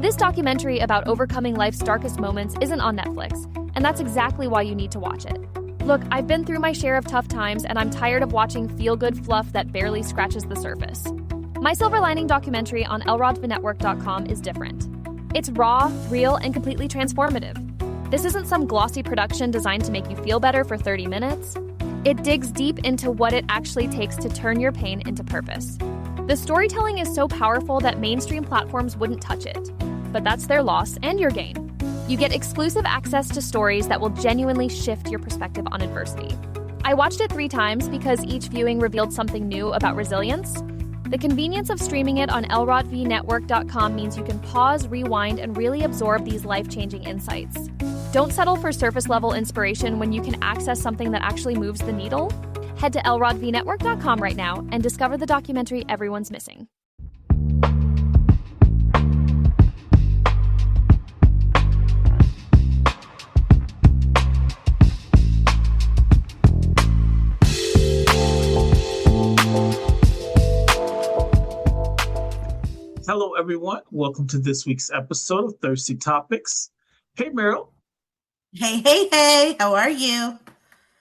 This documentary about overcoming life's darkest moments isn't on Netflix, and that's exactly why you need to watch it. Look, I've been through my share of tough times, and I'm tired of watching feel-good fluff that barely scratches the surface. My Silver Lining documentary on LRodVNetwork.com is different. It's raw, real, and completely transformative. This isn't some glossy production designed to make you feel better for 30 minutes. It digs deep into what it actually takes to turn your pain into purpose. The storytelling is so powerful that mainstream platforms wouldn't touch it. But that's their loss and your gain. You get exclusive access to stories that will genuinely shift your perspective on adversity. I watched it 3 times because each viewing revealed something new about resilience. The convenience of streaming it on LRodVNetwork.com means you can pause, rewind, and really absorb these life-changing insights. Don't settle for surface-level inspiration when you can access something that actually moves the needle. Head to LRodVNetwork.com right now and discover the documentary everyone's missing. Hello, everyone. Welcome to this week's episode of Thirsty Topics. Hey, Meryl. Hey. How are you?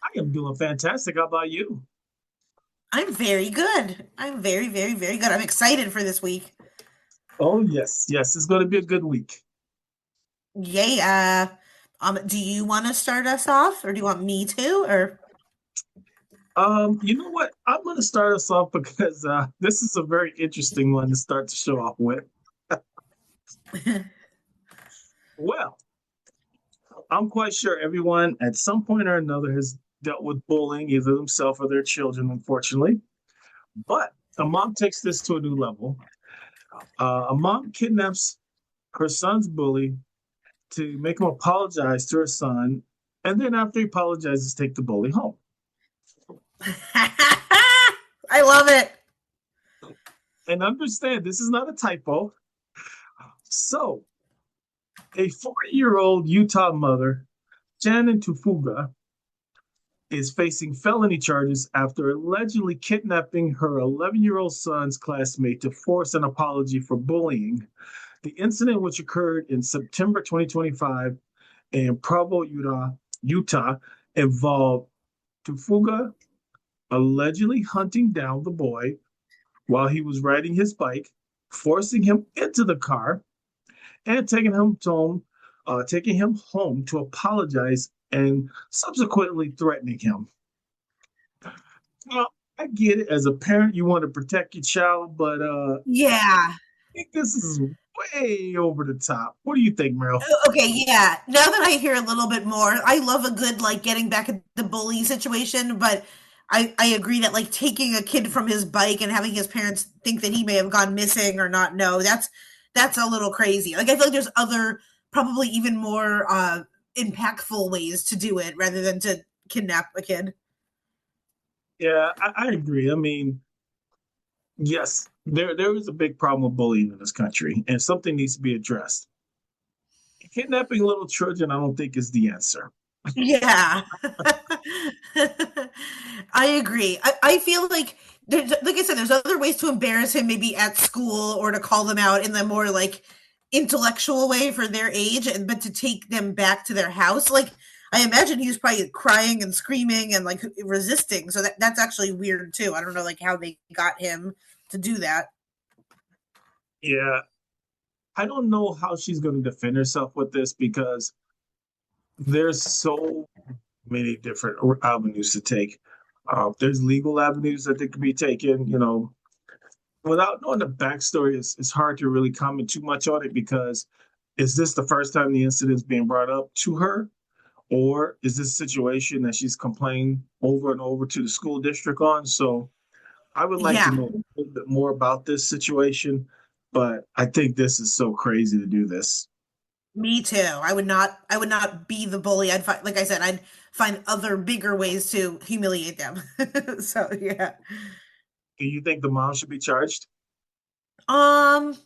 I am doing fantastic. How about you? I'm very good. I'm very good. I'm excited for this week. Oh, yes. It's going to be a good week. Yay. Do you want to start us off, or do you want me to, or? You know what? I'm going to start us off because this is a very interesting one to start the show off with. Well, I'm quite sure everyone at some point or another has dealt with bullying, either themselves or their children, unfortunately. But a mom takes this to a new level. A mom kidnaps her son's bully to make him apologize to her son, and then after he apologizes, take the bully home. I love it. And understand, this is not a typo. So, a 40-year-old Utah mother, Shannon Tufuga, is facing felony charges after allegedly kidnapping her 11-year-old son's classmate to force an apology for bullying. The incident, which occurred in September 2025 in Provo, Utah, involved Tufuga allegedly hunting down the boy while he was riding his bike, forcing him into the car, and taking him home to apologize and subsequently threatening him. Well, I get it. As a parent, you want to protect your child, but yeah, I think this is way over the top. What do you think, Meryl? Okay, yeah. Now that I hear a little bit more, I love a good getting back at the bully situation, but I agree that taking a kid from his bike and having his parents think that he may have gone missing or not know, that's a little crazy. I feel like there's other probably even more impactful ways to do it rather than to kidnap a kid. Yeah, I agree. I mean, yes, there is a big problem with bullying in this country, and something needs to be addressed. Kidnapping little children, I don't think, is the answer. Yeah. I agree. I feel like I said, there's other ways to embarrass him, maybe at school, or to call them out in the more intellectual way for their age, but to take them back to their house, I imagine he was probably crying and screaming and resisting. So that's actually weird too. I don't know how they got him to do that. Yeah. I don't know how she's going to defend herself with this because there's so many different avenues to take. There's legal avenues that they could be taken, without knowing the backstory. It's hard to really comment too much on it because is this the first time the incident is being brought up to her? Or is this a situation that she's complained over and over to the school district on? So I would like to know a little bit more about this situation, but I think this is so crazy to do this. Me too. I would not be the bully. I'd find other bigger ways to humiliate them. So yeah. Do you think the mom should be charged? Not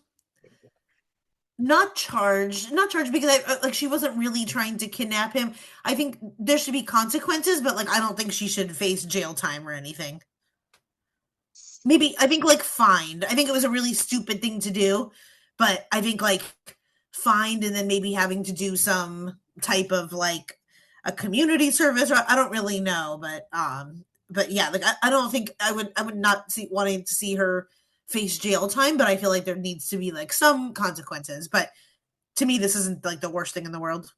charged because she wasn't really trying to kidnap him. I think there should be consequences, but I don't think she should face jail time or anything. Maybe I think fined. I think it was a really stupid thing to do, but I think fined and then maybe having to do some type of like a community service, or I don't really know, but yeah, like I don't think I would not see wanting to see her face jail time, but I feel like there needs to be like some consequences. But to me, this isn't like the worst thing in the world.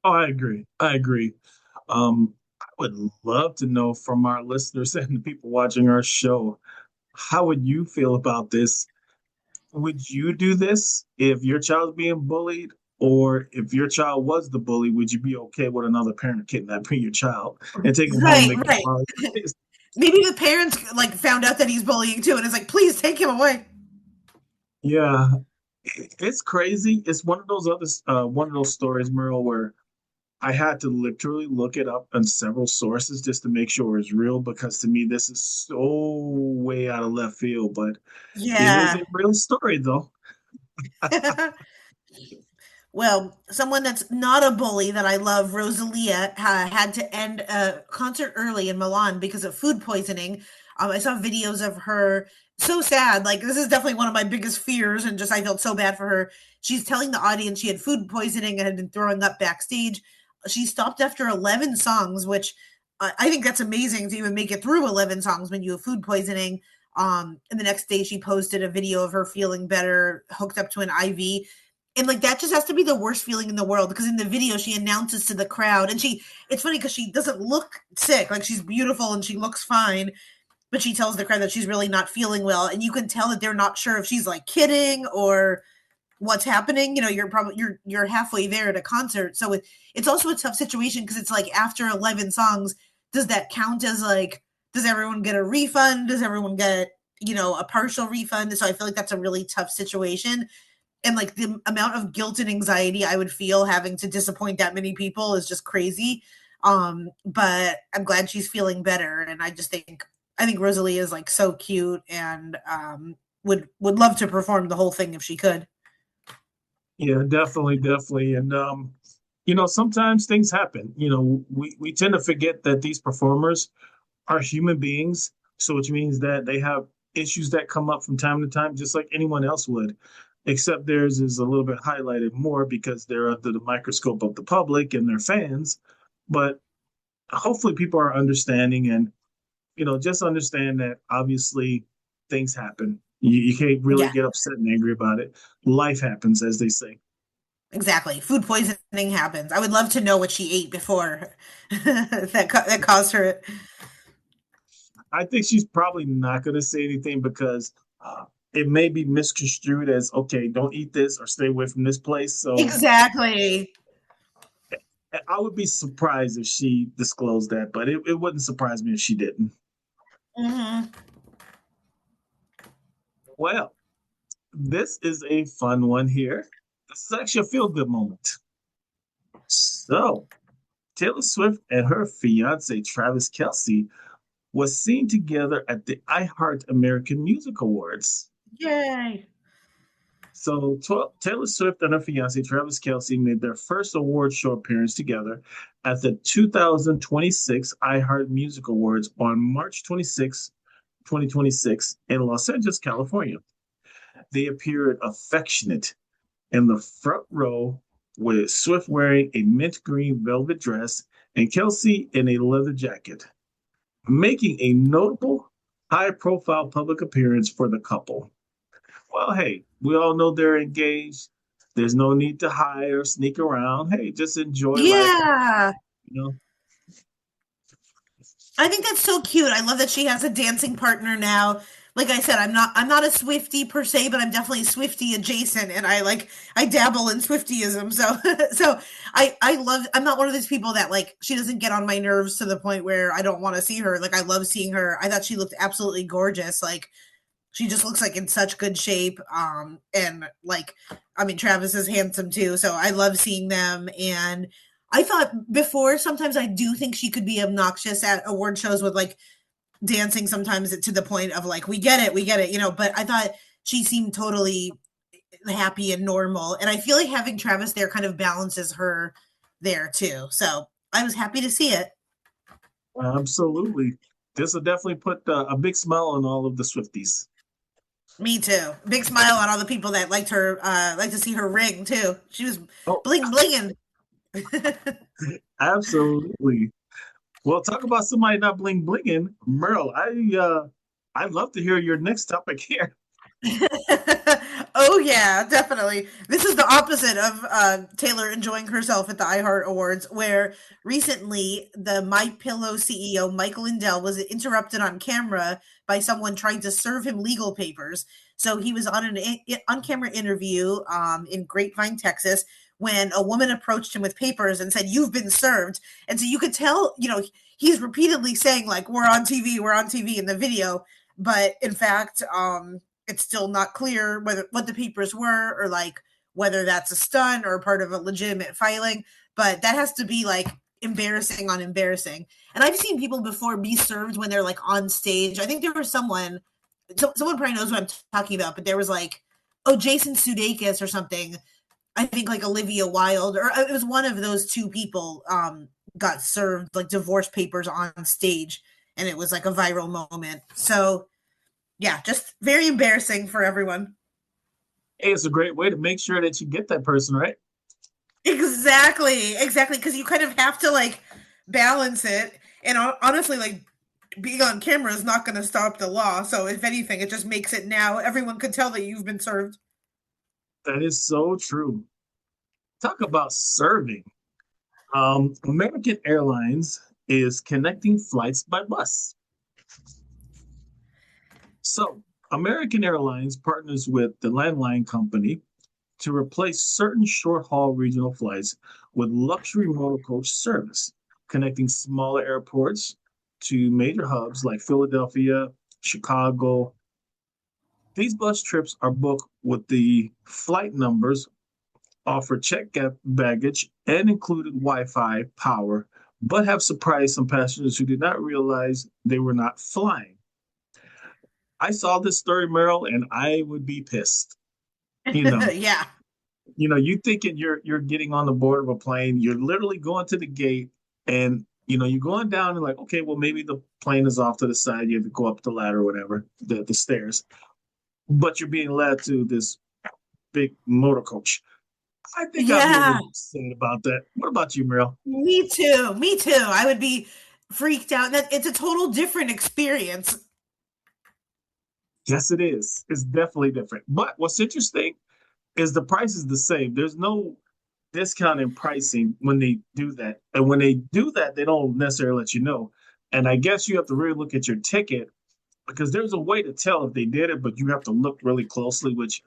Oh, I agree. I agree. I would love to know from our listeners and the people watching our show, how would you feel about this? Would you do this if your child's being bullied? Or if your child was the bully, would you be okay with another parent kidnapping your child and taking him home Right, to get right. apologized? Maybe the parents like found out that he's bullying too, and it's like, please take him away. Yeah, it's crazy. It's one of those stories, Merle, where I had to literally look it up on several sources just to make sure it's real because to me this is so way out of left field, but it is a Yeah. real story though. Well, someone that's not a bully that I love, Rosalia, had to end a concert early in Milan because of food poisoning. I saw videos of her. So sad. Like, this is definitely one of my biggest fears, and just I felt so bad for her. She's telling the audience she had food poisoning and had been throwing up backstage. She stopped after 11 songs, which I think that's amazing to even make it through 11 songs when you have food poisoning. And the next day, she posted a video of her feeling better, hooked up to an IV, and like that just has to be the worst feeling in the world because in the video she announces to the crowd, and it's funny because she doesn't look sick, like she's beautiful and she looks fine, but she tells the crowd that she's really not feeling well, and you can tell that they're not sure if she's like kidding or what's happening. You're halfway there at a concert, so it's also a tough situation because it's like after 11 songs, does that count as like, does everyone get a refund, does everyone get a partial refund? So I feel like that's a really tough situation, and like the amount of guilt and anxiety I would feel having to disappoint that many people is just crazy. But I'm glad she's feeling better, and I think Rosalie is like so cute, and would love to perform the whole thing if she could. Yeah, definitely, definitely. And sometimes things happen. We tend to forget that these performers are human beings, so which means that they have issues that come up from time to time, just like anyone else would, except theirs is a little bit highlighted more because they're under the microscope of the public and their fans. But hopefully, people are understanding and just understand that obviously things happen. You can't really Yeah, get upset and angry about it. Life happens, as they say. exactly. Food poisoning happens. I would love to know what she ate before that caused her it. I think she's probably not going to say anything because it may be misconstrued as okay, don't eat this or stay away from this place. So Exactly. I would be surprised if she disclosed that, but it wouldn't surprise me if she didn't. Hmm. Well, this is a fun one here. This is actually a feel good moment. So, Taylor Swift and her fiance, Travis Kelce, was seen together at the iHeart American Music Awards. Yay. So Taylor Swift and her fiance Travis Kelce made their first award show appearance together at the 2026 iHeart Music Awards on March 26, 2026 in Los Angeles, California. They appeared affectionate in the front row with Swift wearing a mint green velvet dress and Kelce in a leather jacket, making a notable high profile public appearance for the couple. Well, hey, we all know they're engaged. There's no need to hide or sneak around. Hey, just enjoy life. Yeah. You know, I think that's so cute. I love that she has a dancing partner now. Like I said, I'm not a Swifty per se, but I'm definitely Swifty adjacent, and I dabble in Swiftyism. So I'm not one of those people that like she doesn't get on my nerves to the point where I don't want to see her. Like I love seeing her. I thought she looked absolutely gorgeous. Like she just looks like in such good shape. And like, I mean, Travis is handsome too. So I love seeing them. And I thought before, sometimes I do think she could be obnoxious at award shows with like dancing sometimes to the point of like, we get it, but I thought she seemed totally happy and normal. And I feel like having Travis there kind of balances her there too. So I was happy to see it. absolutely. This will definitely put a big smile on all of the Swifties. Me too. Big smile on all the people that liked her, like to see her ring too. She was Oh, bling blinging. absolutely. Well, talk about somebody not bling blinging, Merle. I'd love to hear your next topic here. Oh yeah, definitely. This is the opposite of Taylor enjoying herself at the iHeart Awards, where recently the My Pillow CEO Michael Lindell was interrupted on camera by someone trying to serve him legal papers. So he was on an on-camera interview in Grapevine, Texas, when a woman approached him with papers and said, "You've been served." And so you could tell, he's repeatedly saying like, we're on TV" in the video, but in fact, it's still not clear whether what the papers were or like whether that's a stunt or part of a legitimate filing. But that has to be like embarrassing on embarrassing. And I've seen people before be served when they're like on stage. I think there was someone probably knows what I'm talking about, but there was like, oh, Jason Sudeikis or something. I think like Olivia Wilde, or it was one of those two people got served like divorce papers on stage, and it was like a viral moment. So yeah, just very embarrassing for everyone. Hey, it's a great way to make sure that you get that person right. Exactly, because you kind of have to like balance it. And honestly, like being on camera is not going to stop the law. So if anything, it just makes it now everyone could tell that you've been served. That is so true. Talk about serving. American Airlines is connecting flights by bus. So, American Airlines partners with the landline company to replace certain short haul regional flights with luxury motor coach service, connecting smaller airports to major hubs like Philadelphia, Chicago. These bus trips are booked with the flight numbers, offer check gap baggage, and included Wi Fi power, but have surprised some passengers who did not realize they were not flying. I saw this story, Meryl, and I would be pissed. You know, Yeah. you thinking you're getting on the board of a plane, you're literally going to the gate, and you're going down and like, okay, well maybe the plane is off to the side, you have to go up the ladder or whatever, the stairs, but you're being led to this big motor coach. I think I'd be a Yeah. little upset about that. What about you, Meryl? Me too. Me too. I would be freaked out. That it's a total different experience. Yes, it is. It's definitely different. But what's interesting is the price is the same. There's no discount in pricing when they do that. And when they do that, they don't necessarily let you know. And I guess you have to really look at your ticket because there's a way to tell if they did it, but you have to look really closely, which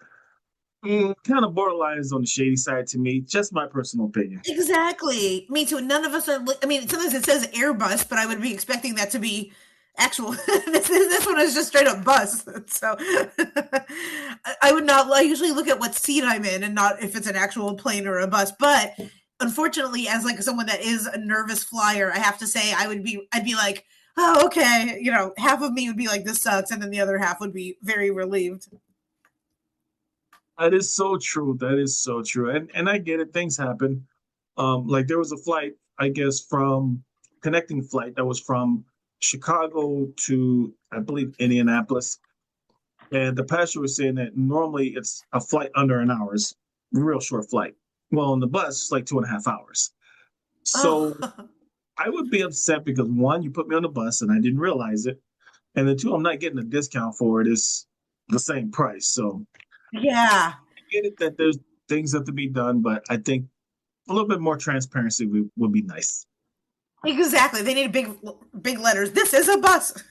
kind of borderlines on the shady side to me. Just my personal opinion. Exactly. Me too. None of us are. I mean, sometimes it says Airbus, but I would be expecting that to be actual. This one is just straight up bus. So I would not. I usually look at what seat I'm in and not if it's an actual plane or a bus. But unfortunately, as like someone that is a nervous flyer, I have to say I'd be like, oh, okay. Half of me would be like, this sucks, and then the other half would be very relieved. That is so true. That is so true. And I get it. Things happen. Like there was a flight, I guess, from connecting flight that was from Chicago to, I believe, Indianapolis. And the passenger was saying that normally it's a flight under an hour, it's a real short flight. Well, on the bus, it's like 2.5 hours. So Oh, I would be upset because one, you put me on the bus and I didn't realize it. And then two, I'm not getting a discount for it. It's the same price. So yeah. I get it that there's things that have to be done, but I think a little bit more transparency would be nice. Exactly. They need big letters. This is a bus.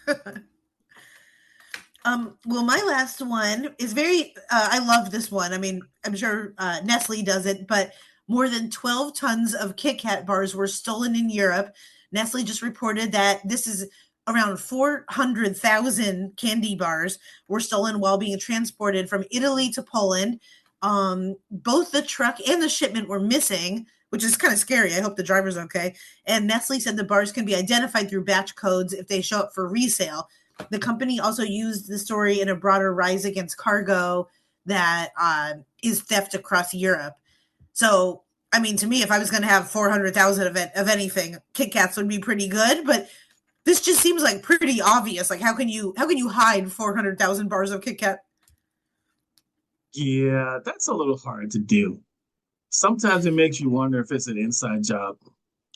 Well, my last one is very, I love this one. I mean, I'm sure Nestle does it, but more than 12 tons of Kit Kat bars were stolen in Europe. Nestle just reported that this is around 400,000 candy bars were stolen while being transported from Italy to Poland. Both the truck and the shipment were missing, which is kind of scary. I hope the driver's okay. And Nestle said the bars can be identified through batch codes if they show up for resale. The company also used the story in a broader rise against cargo that is theft across Europe. So, I mean, to me, if I was going to have 400,000 of anything, Kit Kats would be pretty good. But this just seems like pretty obvious. Like, how can you hide 400,000 bars of Kit Kat? Yeah, that's a little hard to do. Sometimes it makes you wonder if it's an inside job.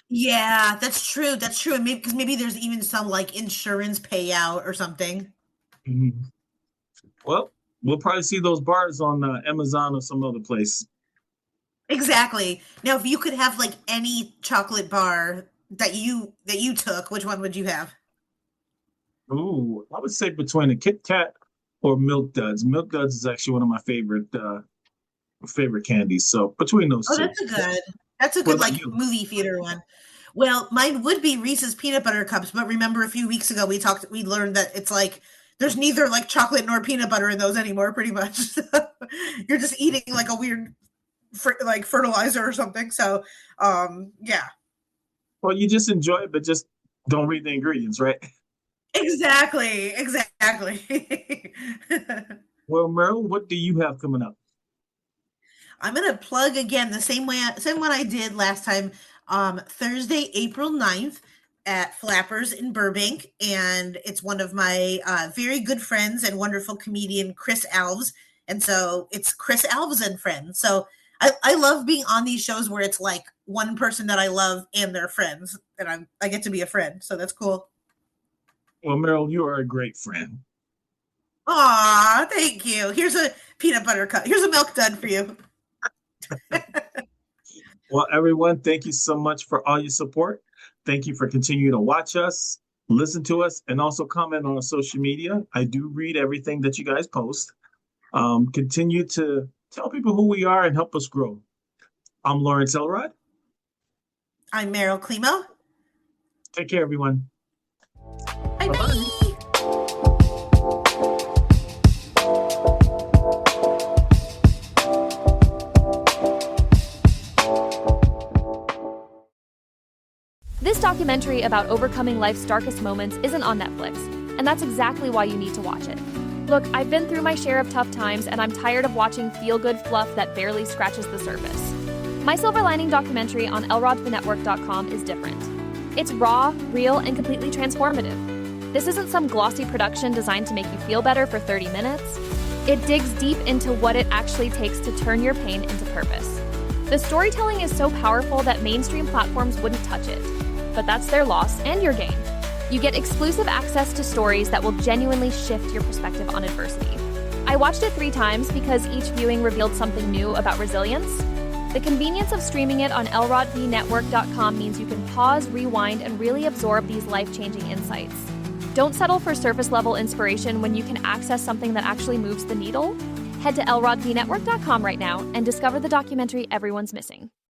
Yeah, that's true. That's true. And maybe because maybe there's even some like insurance payout or something. Mhm. Well, we'll probably see those bars on Amazon or some other place. Exactly. Now, if you could have like any chocolate bar that you took, which one would you have? Ooh, I would say between a Kit Kat or Milk Duds. Milk Duds is actually one of my favorite candies. So between those Oh, two. that's a good What about like you? movie theater one. Well, mine would be Reese's peanut butter cups, but remember a few weeks ago we learned that it's like there's neither like chocolate nor peanut butter in those anymore, pretty much. You're just eating like a weird like fertilizer or something. So, yeah, Well, you just enjoy it, but just don't read the ingredients, right? exactly. Well, Merrill, what do you have coming up? I'm gonna plug again the same one I did last time. Thursday, April 9th at Flappers in Burbank, and it's one of my very good friends and wonderful comedian Chris Alves. And so it's Chris Alves and friends. So I love being on these shows where it's like one person that I love and their friends, and I get to be a friend. So that's cool. Well, Merrill, you are a great friend. Aw, thank you. Here's a peanut butter cup. Here's a milk dud for you. Well, everyone, thank you so much for all your support. Thank you for continuing to watch us, listen to us, and also comment on our social media. I do read everything that you guys post. Continue to tell people who we are and help us grow. I'm Lawrence Elrod. I'm Meryl Climo. Take care, everyone. Bye Bye-bye. bye. This documentary about overcoming life's darkest moments isn't on Netflix, and that's exactly why you need to watch it. Look, I've been through my share of tough times, and I'm tired of watching feel-good fluff that barely scratches the surface. My Silver Lining documentary on LrodTheNetwork.com is different. It's raw, real, and completely transformative. This isn't some glossy production designed to make you feel better for 30 minutes. It digs deep into what it actually takes to turn your pain into purpose. The storytelling is so powerful that mainstream platforms wouldn't touch it. But that's their loss and your gain. You get exclusive access to stories that will genuinely shift your perspective on adversity. I watched it 3 times because each viewing revealed something new about resilience. The convenience of streaming it on LrodTheNetwork.com means you can pause, rewind, and really absorb these life-changing insights. Don't settle for surface-level inspiration when you can access something that actually moves the needle. Head to LrodTheNetwork.com right now and discover the documentary everyone's missing.